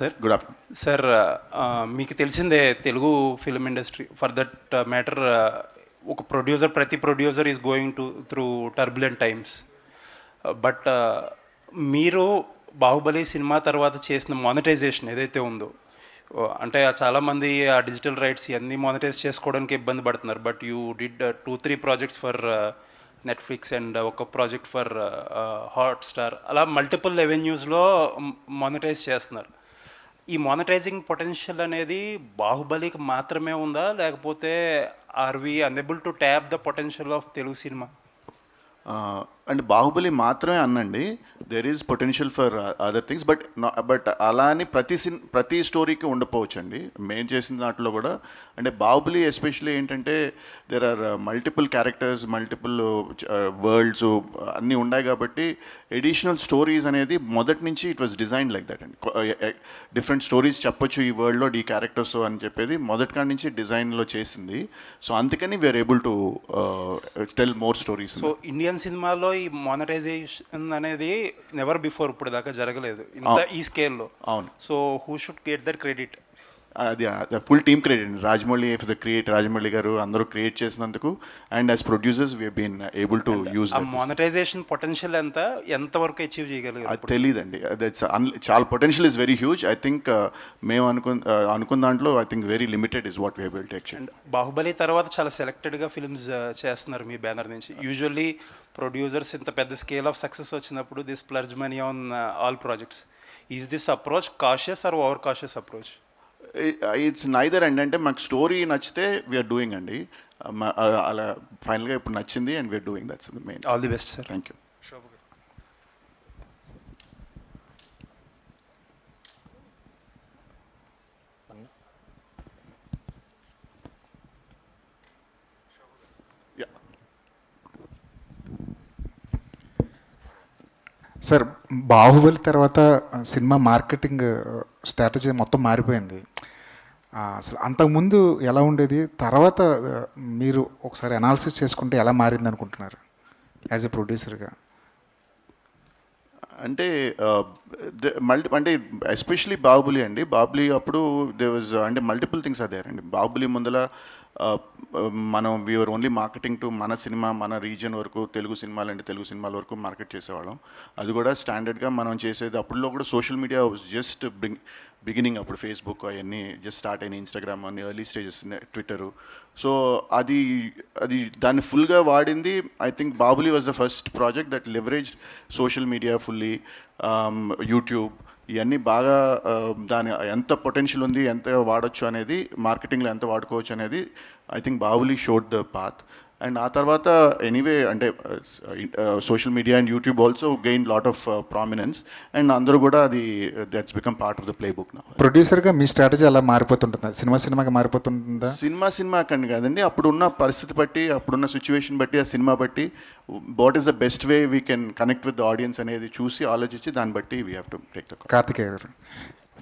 Sir good afternoon. Sir మీకు తెలిసిందే Telugu film industry for that matter ఒక ప్రతి producer is going through turbulent times. But మీరు Baahubali cinema తర్వాత చేసిన మానిటైజేషన్ ఏదైతే ఉందో, అంటే చాలామంది ఆ డిజిటల్ రైట్స్ ఇవన్నీ మానిటైజ్ చేసుకోవడానికి ఇబ్బంది పడుతున్నారు. But you did 2-3 projects for Netflix and ఒక ప్రాజెక్ట్ ఫర్ హాట్స్టార్, అలా మల్టిపుల్ రెవెన్యూస్లో మానిటైజ్ చేస్తున్నారు. ఈ మానిటైజింగ్ పొటెన్షియల్ అనేది బాహుబలికి మాత్రమే ఉందా, లేకపోతే are we unable to tap the potential of Telugu cinema? And Baahubali మాత్రమే అన్నండి, there is potential for other things. But అలా అని ప్రతి స్టోరీకి ఉండకపోవచ్చు అండి. మేము చేసిన దాంట్లో కూడా అంటే బాహుబలి ఎస్పెషలీ ఏంటంటే there are multiple characters, multiple worlds అన్నీ ఉన్నాయి కాబట్టి ఎడిషనల్ స్టోరీస్ అనేది మొదటి నుంచి it was design like that అండి. డిఫరెంట్ స్టోరీస్ చెప్పొచ్చు ఈ వరల్డ్లో ఈ క్యారెక్టర్స్ అని చెప్పేది మొదటి కాడి నుంచి డిజైన్లో చేసింది. సో అందుకని we are able to tell more stories. So Indian సినిమాలో ఈ మానిటైజేషన్ అనేది నెవర్ బిఫోర్ ఇప్పుడు దాకా జరగలేదు ఇంత ఈ స్కేల్లో. అవును. So who should get that credit? అది ఫుల్ టీమ్ క్రెడిట్ అండి. రాజమౌళి ఫర్ ద రాజమౌళి గారు అందరూ క్రియేట్ చేసినందుకు, and as producers we been able to use. Monetization potential ఎంతవరకు అచీవ్ చేయగలిగారు? అది తెలియదండి. చాలా potential is very huge. I think మేము అనుకున్న దాంట్లో I think very limited is what we able to actually. And Baahubali తర్వాత చాలా సెలెక్టెడ్గా ఫిల్మ్స్ చేస్తున్నారు మీ బ్యానర్ నుంచి. యూజువల్లీ ప్రొడ్యూసర్స్ ఇంత పెద్ద స్కేల్ ఆఫ్ సక్సెస్ వచ్చినప్పుడు this splurge money on all projects. Is this approach cautious or over cautious approach? It's neither అండి. అంటే మాకు స్టోరీ నచ్చితే వీఆర్ డూయింగ్ అండి. అలా ఫైనల్గా ఇప్పుడు నచ్చింది and we are doing. That's the main. All the best sir. Thank you. Sir, Baahubali తర్వాత సినిమా మార్కెటింగ్ స్ట్రాటజీ మొత్తం మారిపోయింది. అసలు అంతకుముందు ఎలా ఉండేది, తర్వాత మీరు ఒకసారి అనాలిసిస్ చేసుకుంటే ఎలా మారింది అనుకుంటున్నారు యాజ్ ఎ ప్రొడ్యూసర్గా? అంటే అంటే ఎస్పెషలీ బాహుబలి అండి. బాహుబలి అప్పుడు దే వాజ్ అంటే మల్టిపుల్ థింగ్స్ అదే అండి. బాహుబలి ముందల మనం వీఆర్ ఓన్లీ మార్కెటింగ్ టు మన సినిమా, మన రీజియన్ వరకు, తెలుగు సినిమాలు అంటే తెలుగు సినిమాల వరకు మార్కెట్ చేసేవాళ్ళం. అది కూడా స్టాండర్డ్గా మనం చేసేది. అప్పుడులో కూడా social media was just beginning. అప్పుడు ఫేస్బుక్ అవన్నీ జస్ట్ స్టార్ట్ అయినాయి, ఇన్స్టాగ్రామ్ అన్ని ఎర్లీ స్టేజెస్, ట్విట్టరు. సో అది దాన్ని ఫుల్గా వాడింది. I think Baahubali was the first project that leverage social media fully, YouTube ఇవన్నీ బాగా దాని ఎంత పొటెన్షియల్ ఉంది, ఎంత వాడచ్చు అనేది, మార్కెటింగ్లో ఎంత వాడుకోవచ్చు అనేది I think Baahubali showed the path. And ఆ తర్వాత ఎనీవే అంటే social media and YouTube also gain lot of prominence, and అందరూ కూడా అది that's become part of the play book now. ప్రొడ్యూసర్గా మీ స్ట్రాటజీ అలా మారిపోతుంటుందా? సినిమాకి మారిపోతుంటుందా? సినిమా కని కాదండి, అప్పుడున్న పరిస్థితి బట్టి, అప్పుడున్న సిచ్యువేషన్ బట్టి, ఆ సినిమా బట్టి what is the best way we can connect with the audience అనేది చూసి ఆలోచించి దాన్ని బట్టి we have to take the call. Karthikeya గారు,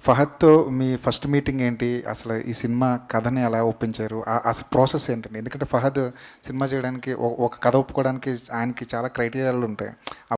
ఫహద్తో మీ ఫస్ట్ మీటింగ్ ఏంటి? అసలు ఈ సినిమా కథని ఎలా ఒప్పించారు? ఆ ప్రాసెస్ ఏంటండి? ఎందుకంటే ఫహద్ సినిమా చేయడానికి, ఒక కథ ఒప్పుకోవడానికి ఆయనకి చాలా క్రైటీరియాలు ఉంటాయి.